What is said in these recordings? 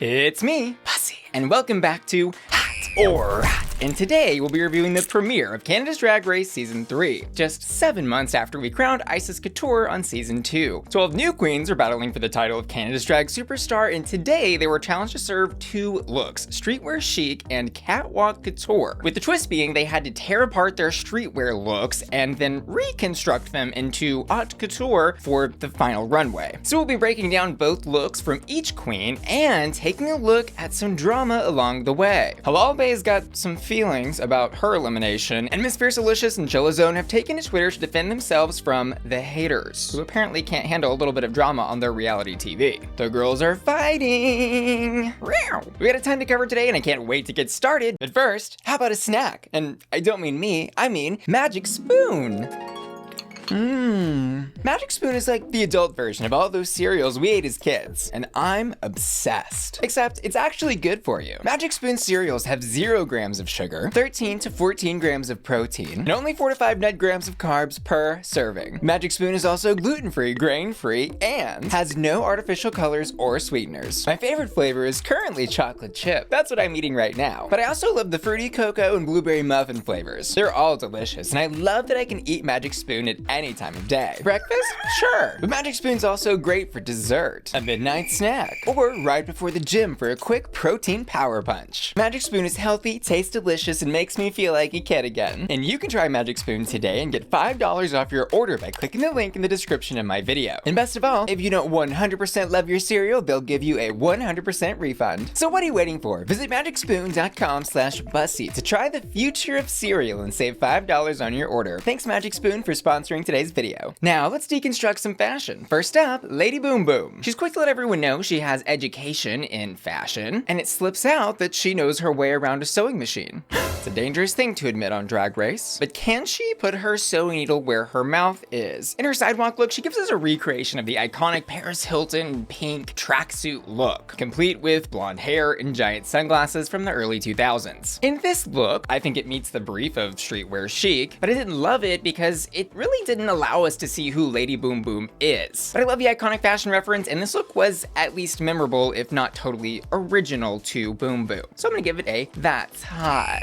It's me, Bussy, and welcome back to Hot or Hot. And today we'll be reviewing the premiere of Canada's Drag Race Season 3, just 7 months after we crowned Isis Couture on Season 2. 12 new queens are battling for the title of Canada's Drag Superstar, and today they were challenged to serve 2 looks, streetwear chic and catwalk couture, with the twist being they had to tear apart their streetwear looks and then reconstruct them into haute couture for the final runway. So we'll be breaking down both looks from each queen and taking a look at some drama along the way. Halal Bae's got some feelings about her elimination, and Miss Fiercealicious and Chelazon have taken to Twitter to defend themselves from the haters, who apparently can't handle a little bit of drama on their reality TV. The girls are fighting! We got a ton to cover today, and I can't wait to get started. But first, how about a snack? And I don't mean me, I mean Magic Spoon! Magic Spoon is like the adult version of all those cereals we ate as kids, and I'm obsessed. Except it's actually good for you. Magic Spoon cereals have 0 grams of sugar, 13 to 14 grams of protein, and only 4 to 5 net grams of carbs per serving. Magic Spoon is also gluten-free, grain-free, and has no artificial colors or sweeteners. My favorite flavor is currently chocolate chip. That's what I'm eating right now. But I also love the fruity cocoa and blueberry muffin flavors. They're all delicious, and I love that I can eat Magic Spoon at any time of day. Breakfast? Sure. But Magic Spoon's also great for dessert, a midnight snack, or right before the gym for a quick protein power punch. Magic Spoon is healthy, tastes delicious, and makes me feel like a kid again. And you can try Magic Spoon today and get $5 off your order by clicking the link in the description of my video. And best of all, if you don't 100% love your cereal, they'll give you a 100% refund. So what are you waiting for? Visit magicspoon.com/Bussy to try the future of cereal and save $5 on your order. Thanks Magic Spoon for sponsoring today's video. Now let's deconstruct some fashion. First up, Lady Boom Boom. She's quick to let everyone know she has education in fashion, and it slips out that she knows her way around a sewing machine. It's a dangerous thing to admit on Drag Race, but can she put her sewing needle where her mouth is? In her Sidewalk look, she gives us a recreation of the iconic Paris Hilton pink tracksuit look, complete with blonde hair and giant sunglasses from the early 2000s. In this look, I think it meets the brief of streetwear chic, but I didn't love it because it really didn't allow us to see who Lady Boom Boom is. But I love the iconic fashion reference, and this look was at least memorable, if not totally original to Boom Boom. So I'm gonna give it a that's hot.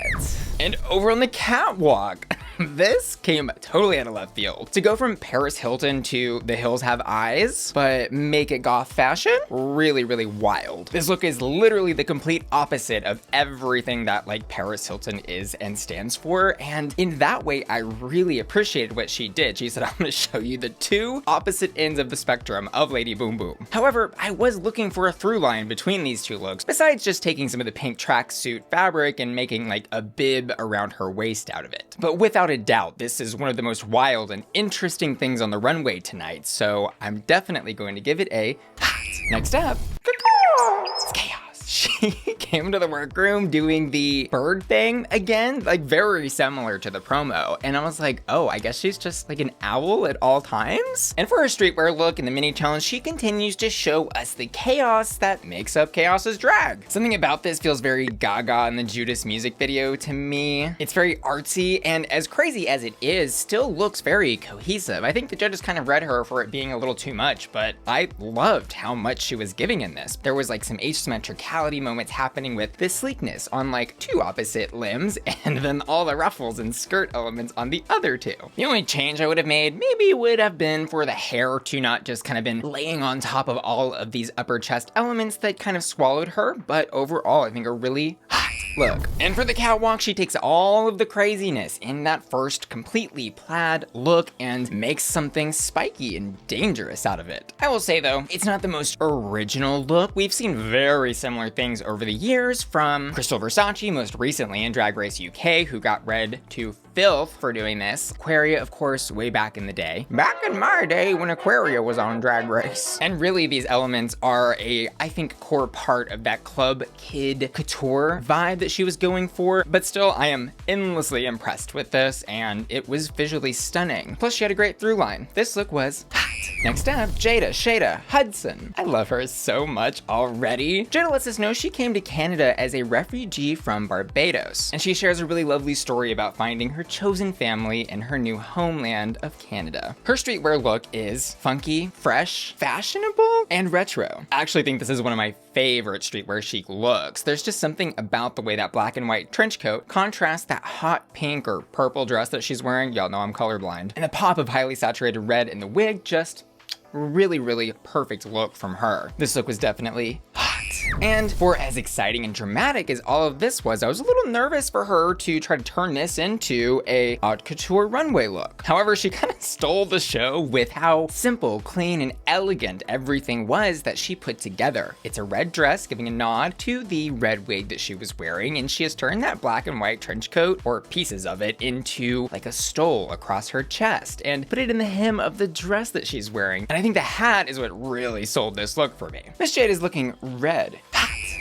And over on the catwalk, this came totally out of left field. To go from Paris Hilton to The Hills Have Eyes, but make it goth fashion, really, really wild. This look is literally the complete opposite of everything that like Paris Hilton is and stands for, and in that way, I really appreciated what she did. She said, I'm gonna show you the 2 opposite ends of the spectrum of Lady Boom Boom. However, I was looking for a through line between these 2 looks, besides just taking some of the pink tracksuit fabric and making like a bib around her waist out of it. But without a doubt, this is one of the most wild and interesting things on the runway tonight, so I'm definitely going to give it a hot. Next up, it's Kaos. She came to the workroom doing the bird thing again, like very similar to the promo. And I was like, oh, I guess she's just like an owl at all times? And for her streetwear look in the mini challenge, she continues to show us the chaos that makes up Kaos's drag. Something about this feels very Gaga in the Judas music video to me. It's very artsy, and as crazy as it is, still looks very cohesive. I think the judges kind of read her for it being a little too much, but I loved how much she was giving in this. There was like some asymmetricality moments happening with this sleekness on like 2 opposite limbs, and then all the ruffles and skirt elements on the other 2. The only change I would have made maybe would have been for the hair to not just kind of been laying on top of all of these upper chest elements that kind of swallowed her, but overall I think a really hot look. And for the catwalk, she takes all of the craziness in that first completely plaid look and makes something spiky and dangerous out of it. I will say though, it's not the most original look. We've seen very similar things over the years from Crystal Versace, most recently in Drag Race UK, who got read to filth for doing this. Aquaria, of course, way back in the day. Back in my day when Aquaria was on Drag Race. And really these elements are I think, core part of that club kid couture vibe that she was going for. But still, I am endlessly impressed with this, and it was visually stunning. Plus, she had a great through line. This look was hot. Next up, Jada, Shada, Hudson. I love her so much already. Jada lets us know she came to Canada as a refugee from Barbados, and she shares a really lovely story about finding her chosen family in her new homeland of Canada. Her streetwear look is funky, fresh, fashionable, and retro. I actually think this is one of my favorite streetwear chic looks. There's just something about the way that black and white trench coat contrasts that hot pink or purple dress that she's wearing. Y'all know I'm colorblind. And the pop of highly saturated red in the wig, just really perfect look from her. This look was definitely hot. And for as exciting and dramatic as all of this was, I was a little nervous for her to try to turn this into a haute couture runway look. However, she kind of stole the show with how simple, clean, and elegant everything was that she put together. It's a red dress giving a nod to the red wig that she was wearing, and she has turned that black and white trench coat, or pieces of it, into like a stole across her chest and put it in the hem of the dress that she's wearing. And I think the hat is what really sold this look for me. Miss Jada is looking red.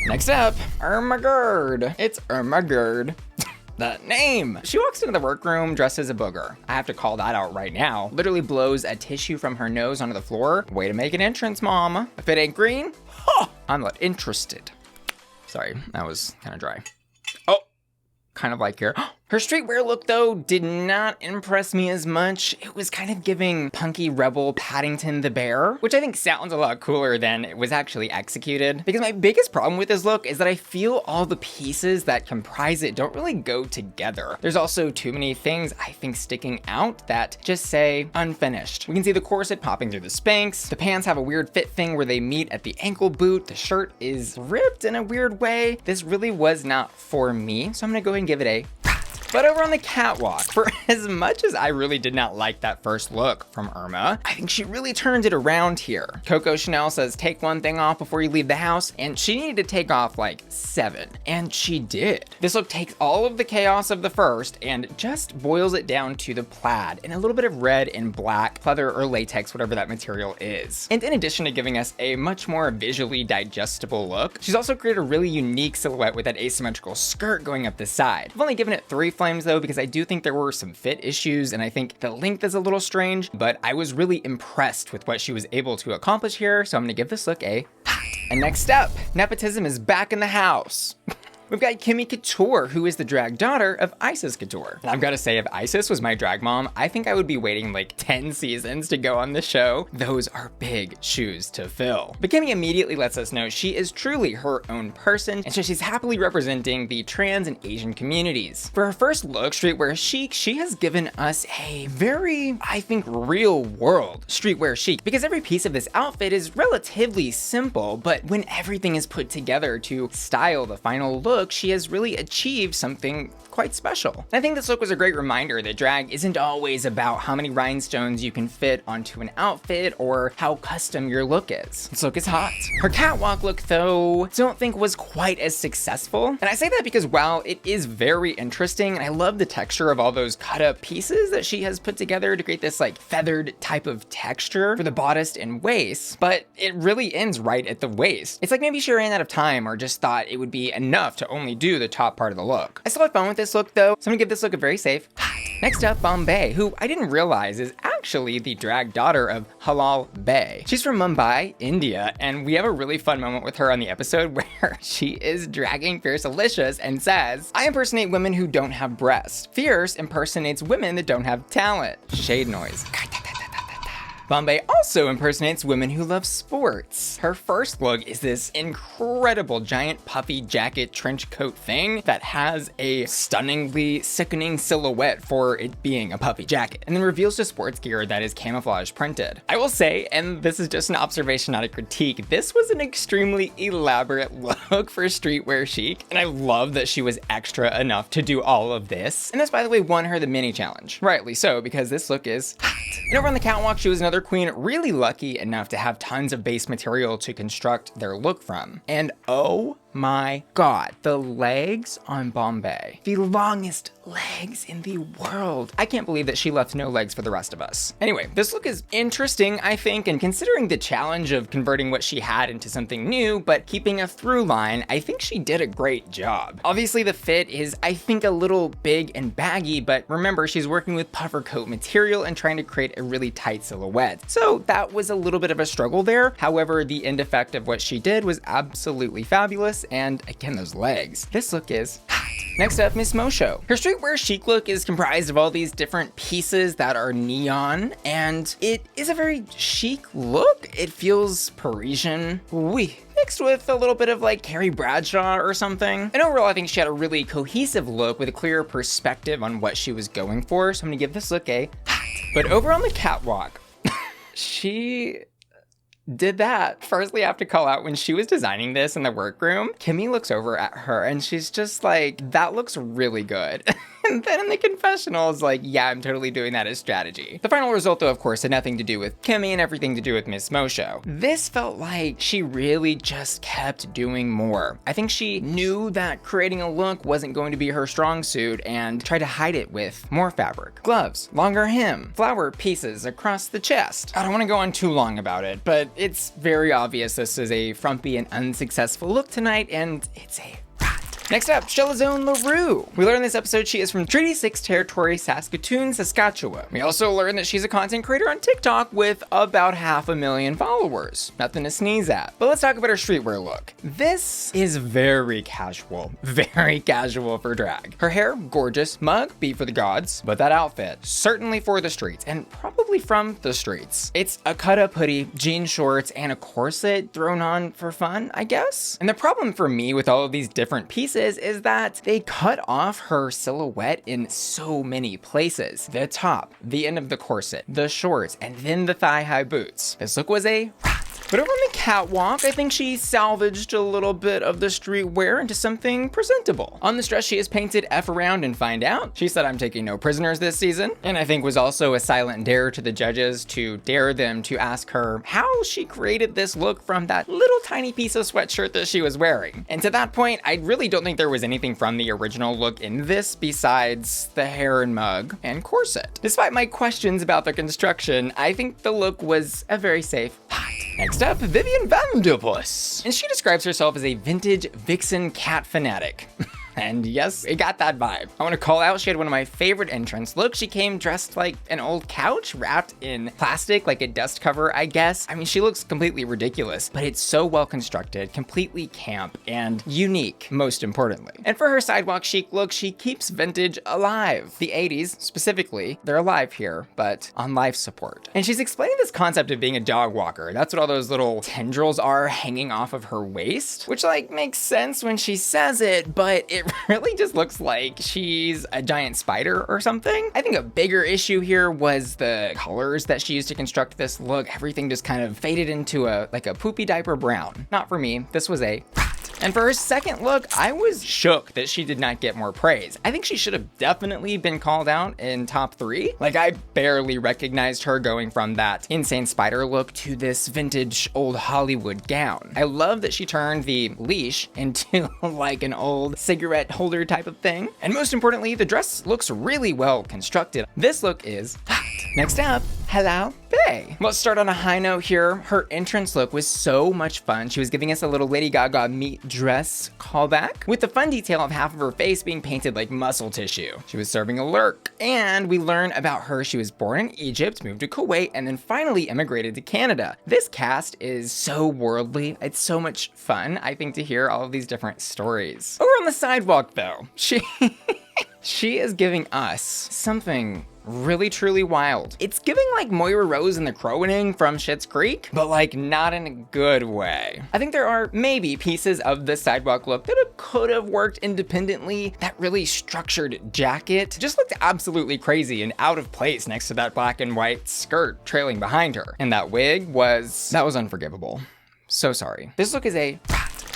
Next up, Irma Gerd. It's Irma Gerd. The name! She walks into the workroom dressed as a booger. I have to call that out right now. Literally blows a tissue from her nose onto the floor. Way to make an entrance, mama. If it ain't green, huh, I'm not interested. Sorry, that was kind of dry. Oh, kind of like here. Her streetwear look, though, did not impress me as much. It was kind of giving punky rebel Paddington the Bear, which I think sounds a lot cooler than it was actually executed. Because my biggest problem with this look is that I feel all the pieces that comprise it don't really go together. There's also too many things, I think, sticking out that just say unfinished. We can see the corset popping through the Spanx. The pants have a weird fit thing where they meet at the ankle boot. The shirt is ripped in a weird way. This really was not for me, so I'm gonna go ahead and give it a But over on the catwalk, for as much as I really did not like that first look from Irma, I think she really turned it around here. Coco Chanel says take one thing off before you leave the house, and she needed to take off like 7, and she did. This look takes all of the chaos of the first and just boils it down to the plaid and a little bit of red and black, leather or latex, whatever that material is. And in addition to giving us a much more visually digestible look, she's also created a really unique silhouette with that asymmetrical skirt going up the side. I've only given it 3 flames though, because I do think there were some fit issues and I think the length is a little strange, but I was really impressed with what she was able to accomplish here, so I'm gonna give this look a hot. And next up, nepotism is back in the house. We've got Kimmy Couture, who is the drag daughter of Isis Couture. And I've got to say, if Isis was my drag mom, I think I would be waiting like 10 seasons to go on the show. Those are big shoes to fill. But Kimmy immediately lets us know she is truly her own person, and so she's happily representing the trans and Asian communities. For her first look, streetwear chic, she has given us a very, I think, real world streetwear chic, because every piece of this outfit is relatively simple, but when everything is put together to style the final look, she has really achieved something quite special. And I think this look was a great reminder that drag isn't always about how many rhinestones you can fit onto an outfit or how custom your look is. This look is hot. Her catwalk look, though, don't think was quite as successful. And I say that because while it is very interesting, and I love the texture of all those cut up pieces that she has put together to create this like feathered type of texture for the bodice and waist, but it really ends right at the waist. It's like maybe she ran out of time or just thought it would be enough to only do the top part of the look. I still had fun with this look though, so I'm gonna give this look a very safe hot. Next up, Bombae, who I didn't realize is actually the drag daughter of Halal Bae. She's from Mumbai, India, and we have a really fun moment with her on the episode where she is dragging Fiercalicious and says, I impersonate women who don't have breasts. Fierce impersonates women that don't have talent. Shade noise. Bombae also impersonates women who love sports. Her first look is this incredible giant puffy jacket trench coat thing that has a stunningly sickening silhouette for it being a puffy jacket, and then reveals the sports gear that is camouflage printed. I will say, and this is just an observation, not a critique, this was an extremely elaborate look for streetwear chic, and I love that she was extra enough to do all of this. And this, by the way, won her the mini challenge. Rightly so, because this look is hot. And over on the catwalk, she was another queen really lucky enough to have tons of base material to construct their look from. And oh my god, the legs on Bombae. The longest legs in the world. I can't believe that she left no legs for the rest of us. Anyway, this look is interesting, I think, and considering the challenge of converting what she had into something new, but keeping a through line, I think she did a great job. Obviously, the fit is, I think, a little big and baggy, but remember, she's working with puffer coat material and trying to create a really tight silhouette. So that was a little bit of a struggle there. However, the end effect of what she did was absolutely fabulous. And again, those legs. This look is hot. Next up, Miss Moço. Her streetwear chic look is comprised of all these different pieces that are neon, and it is a very chic look. It feels Parisian. Oui. Mixed with a little bit of like Carrie Bradshaw or something. And overall, I think she had a really cohesive look with a clear perspective on what she was going for. So I'm gonna give this look a hot. But over on the catwalk, she did that. Firstly, I have to call out when she was designing this in the workroom, Kimmy looks over at her and she's just like, that looks really good. And then in the confessionals, like, yeah, I'm totally doing that as strategy. The final result, though, of course, had nothing to do with Kimmy and everything to do with Miss Moço. This felt like she really just kept doing more. I think she knew that creating a look wasn't going to be her strong suit and tried to hide it with more fabric. Gloves, longer hem, flower pieces across the chest. I don't want to go on too long about it, but it's very obvious this is a frumpy and unsuccessful look tonight, and it's a Next up, Chelazon Leroux. We learn in this episode she is from Treaty 6 Territory, Saskatoon, Saskatchewan. We also learn that she's a content creator on TikTok with about 500,000 followers. Nothing to sneeze at. But let's talk about her streetwear look. This is very casual for drag. Her hair, gorgeous, mug, be for the gods, but that outfit, certainly for the streets, and probably from the streets. It's a cut-up hoodie, jean shorts, and a corset thrown on for fun, I guess? And the problem for me with all of these different pieces is that they cut off her silhouette in so many places. The top, the end of the corset, the shorts, and then the thigh-high boots. This look was a But over on the catwalk, I think she salvaged a little bit of the streetwear into something presentable. On this dress, she has painted F around and find out. She said, I'm taking no prisoners this season, and I think was also a silent dare to the judges to dare them to ask her how she created this look from that little tiny piece of sweatshirt that she was wearing. And to that point, I really don't think there was anything from the original look in this besides the hair and mug and corset. Despite my questions about the construction, I think the look was a very safe hot. Next up, Vivian Vanderpuss. And she describes herself as a vintage vixen cat fanatic. And yes, it got that vibe. I want to call out, she had one of my favorite entrance looks. She came dressed like an old couch wrapped in plastic, like a dust cover, I guess. I mean, she looks completely ridiculous, but it's so well constructed, completely camp, and unique, most importantly. And for her sidewalk chic look, she keeps vintage alive. The 80s, specifically, they're alive here, but on life support. And she's explaining this concept of being a dog walker. That's what all those little tendrils are hanging off of her waist, which like makes sense when she says it, but it really just looks like she's a giant spider or something. I think a bigger issue here was the colors that she used to construct this look. Everything just kind of faded into a poopy diaper brown. Not for me. This was a And for her second look, I was shook that she did not get more praise. I think she should have definitely been called out in top 3. Like, I barely recognized her going from that insane spider look to this vintage old Hollywood gown. I love that she turned the leash into like an old cigarette holder type of thing. And most importantly, the dress looks really well constructed. This look is hot. Next up, Halal Bae. Let's start on a high note here. Her entrance look was so much fun. She was giving us a little Lady Gaga meat dress callback with the fun detail of half of her face being painted like muscle tissue. She was serving a lurk, and we learn about her. She was born in Egypt, moved to Kuwait, and then finally immigrated to Canada. This cast is so worldly. It's so much fun, I think, to hear all of these different stories. Over on the sidewalk, though, she is giving us something really truly wild. It's giving like Moira Rose and the Crowaning from Schitt's Creek, but like not in a good way. I think there are maybe pieces of the sidewalk look that could have worked independently. That really structured jacket just looked absolutely crazy and out of place next to that black and white skirt trailing behind her. And that wig was unforgivable. So sorry. This look is a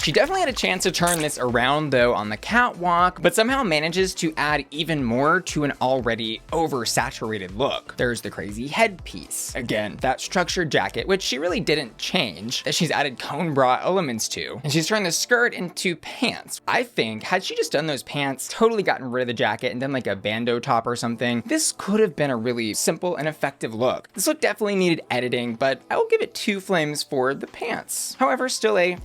She definitely had a chance to turn this around though on the catwalk, but somehow manages to add even more to an already oversaturated look. There's the crazy headpiece. Again, that structured jacket, which she really didn't change, that she's added cone bra elements to. And she's turned the skirt into pants. I think had she just done those pants, totally gotten rid of the jacket and then like a bandeau top or something, this could have been a really simple and effective look. This look definitely needed editing, but I will give it 2 flames for the pants. However, still a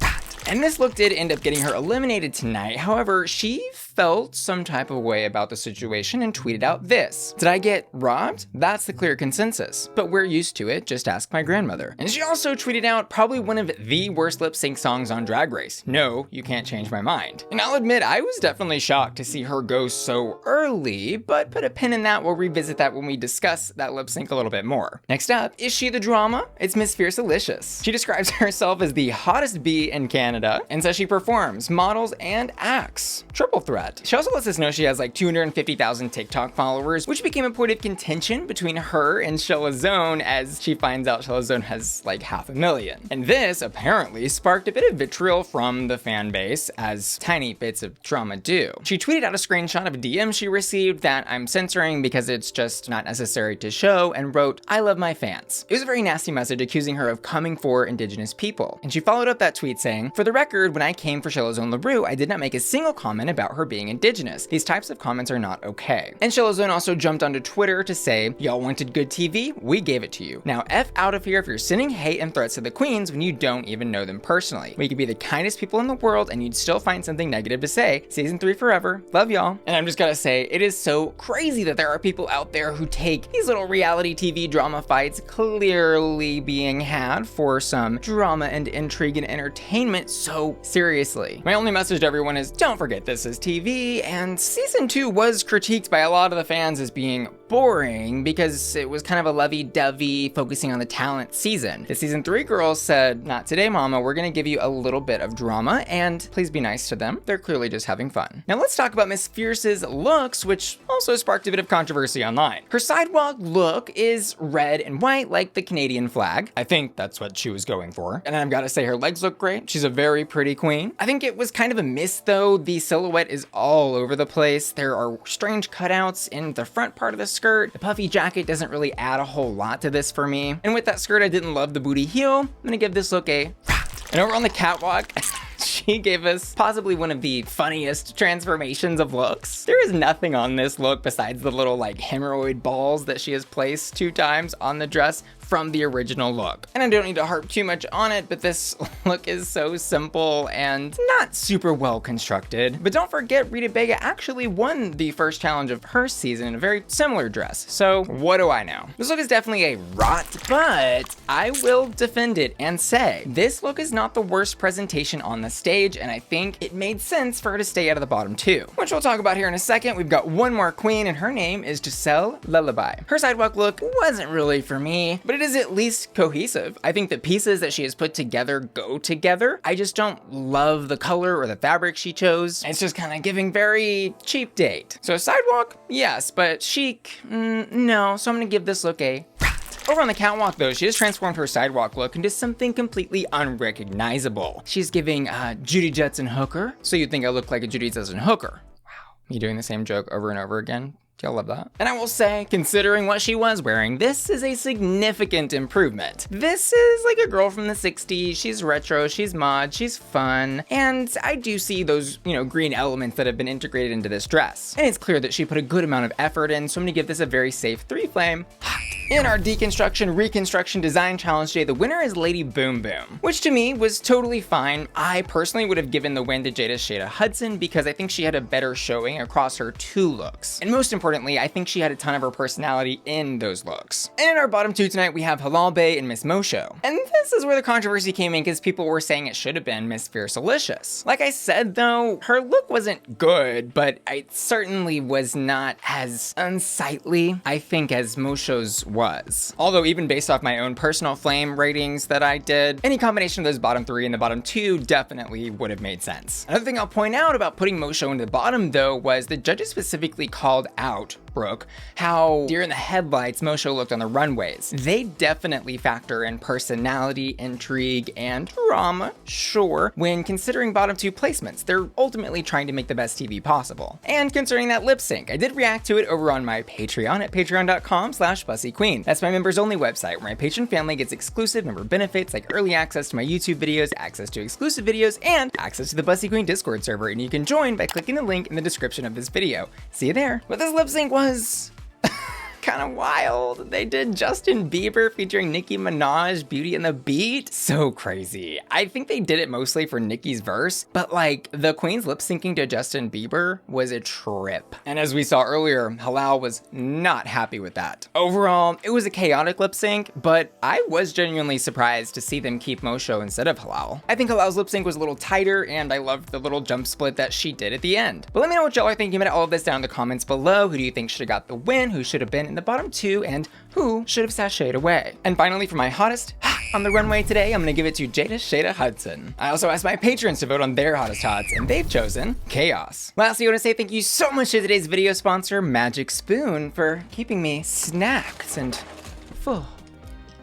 And this look did end up getting her eliminated tonight. However, she felt some type of way about the situation and tweeted out this: "Did I get robbed? That's the clear consensus. But we're used to it, just ask my grandmother." And she also tweeted out probably one of the worst lip sync songs on Drag Race: "No, you can't change my mind." And I'll admit, I was definitely shocked to see her go so early, but put a pin in that. We'll revisit that when we discuss that lip sync a little bit more. Next up, is she the drama? It's Miss Fiercealicious. She describes herself as the hottest bee in Canada and says she performs, models, and acts. Triple threat. She also lets us know she has like 250,000 TikTok followers, which became a point of contention between her and Chelazon as she finds out Chelazon has like 500,000. And this apparently sparked a bit of vitriol from the fan base, as tiny bits of drama do. She tweeted out a screenshot of a DM she received that I'm censoring because it's just not necessary to show, and wrote, "I love my fans." It was a very nasty message accusing her of coming for Indigenous people. And she followed up that tweet saying, "For the record, when I came for Chelazon Leroux, I did not make a single comment about her being Indigenous. These types of comments are not okay." And Chelazon also jumped onto Twitter to say, "Y'all wanted good TV? We gave it to you. Now F out of here if you're sending hate and threats to the queens when you don't even know them personally. We could be the kindest people in the world and you'd still find something negative to say. Season 3 forever. Love y'all." And I'm just gonna say, it is so crazy that there are people out there who take these little reality TV drama fights clearly being had for some drama and intrigue and entertainment so seriously. My only message to everyone is, don't forget this is TV, and season 2 was critiqued by a lot of the fans as being boring because it was kind of a lovey-dovey focusing on the talent season. The season 3 girls said, "Not today, mama, we're gonna give you a little bit of drama, and please be nice to them. They're clearly just having fun." Now let's talk about Miss Fierce's looks, which also sparked a bit of controversy online. Her sidewalk look is red and white like the Canadian flag. I think that's what she was going for. And I've gotta say, her legs look great. She's a very pretty queen. I think it was kind of a miss though. The silhouette is all over the place. There are strange cutouts in the front part of the skirt. The puffy jacket doesn't really add a whole lot to this for me. And with that skirt, I didn't love the booty heel. I'm gonna give this look a rat. And over on the catwalk, she gave us possibly one of the funniest transformations of looks. There is nothing on this look besides the little like hemorrhoid balls that she has placed 2 times on the dress from the original look. And I don't need to harp too much on it, but this look is so simple and not super well constructed. But don't forget, Rita Baga actually won the first challenge of her season in a very similar dress. So what do I know? This look is definitely a rot, but I will defend it and say this look is not the worst presentation on the stage, and I think it made sense for her to stay out of the bottom 2, which we'll talk about here in a second. We've got one more queen, and her name is Gisele Lullaby. Her sidewalk look wasn't really for me, but it is at least cohesive. I think the pieces that she has put together go together. I just don't love the color or the fabric she chose. It's just kind of giving very cheap date. So sidewalk, yes, but chic, no. So I'm gonna give this look a rat. Over on the catwalk though, she has transformed her sidewalk look into something completely unrecognizable. She's giving Judy Jetson Hooker. So you'd think I look like a Judy Jetson Hooker. Wow, me doing the same joke over and over again. Y'all love that. And I will say, considering what she was wearing, this is a significant improvement. This is like a girl from the 60s. She's retro, she's mod, she's fun. And I do see those, green elements that have been integrated into this dress. And it's clear that she put a good amount of effort in, so I'm gonna give this a very safe 3 flame. In our deconstruction, reconstruction, design challenge day, the winner is Lady Boom Boom, which to me was totally fine. I personally would have given the win to Jada's Shada Hudson because I think she had a better showing across her 2 looks. And most importantly, I think she had a ton of her personality in those looks. And in our bottom 2 tonight, we have Halal Bae and Miss Moço. And this is where the controversy came in because people were saying it should have been Miss Fiercalicious. Like I said though, her look wasn't good, but it certainly was not as unsightly, I think, as Moço's was. Although even based off my own personal flame ratings that I did, any combination of those bottom 3 and the bottom 2 definitely would have made sense. Another thing I'll point out about putting Moço into the bottom though was the judges specifically called out Brooke how deer in the headlights Moço looked on the runways. They definitely factor in personality, intrigue, and drama, sure, when considering bottom 2 placements. They're ultimately trying to make the best TV possible. And concerning that lip sync, I did react to it over on my Patreon at patreon.com/BussyQueen. That's my members only website where my patron family gets exclusive member benefits like early access to my YouTube videos, access to exclusive videos, and access to the Bussy Queen Discord server, and you can join by clicking the link in the description of this video. See you there. But this lip sync was kind of wild. They did Justin Bieber featuring Nicki Minaj, Beauty and the Beat. So crazy. I think they did it mostly for Nicki's verse, but like the Queen's lip syncing to Justin Bieber was a trip. And as we saw earlier, Halal was not happy with that. Overall, it was a chaotic lip sync, but I was genuinely surprised to see them keep Moço instead of Halal. I think Halal's lip sync was a little tighter, and I loved the little jump split that she did at the end. But let me know what y'all are thinking about all of this down in the comments below. Who do you think should have got the win? Who should have been in the bottom two? And who should have sashayed away? And finally, for my hottest on the runway today, I'm gonna give it to Jada, Shada, Hudson. I also asked my patrons to vote on their hottest hots, and they've chosen Kaos. Lastly, I want to say thank you so much to today's video sponsor, Magic Spoon, for keeping me snacked and full.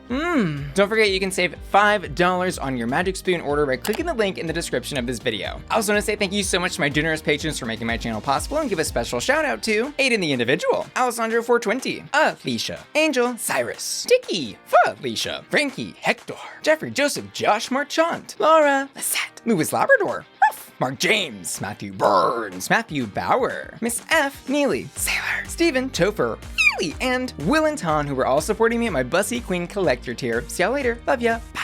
Don't forget you can save $5 on your Magic Spoon order by clicking the link in the description of this video. I also want to say thank you so much to my generous patrons for making my channel possible, and give a special shout out to Aiden the Individual, Alessandro 420, Alicia, Angel, Cyrus, Dicky, Felicia, Frankie, Hector, Jeffrey, Joseph, Josh Marchant, Laura, Lisette, Louis Labrador, Mark James, Matthew Burns, Matthew Bauer, Miss F, Neely, Sailor, Stephen, Topher, and Will and Ton, who were all supporting me at my Bussy Queen Collector tier. See y'all later. Love ya. Bye.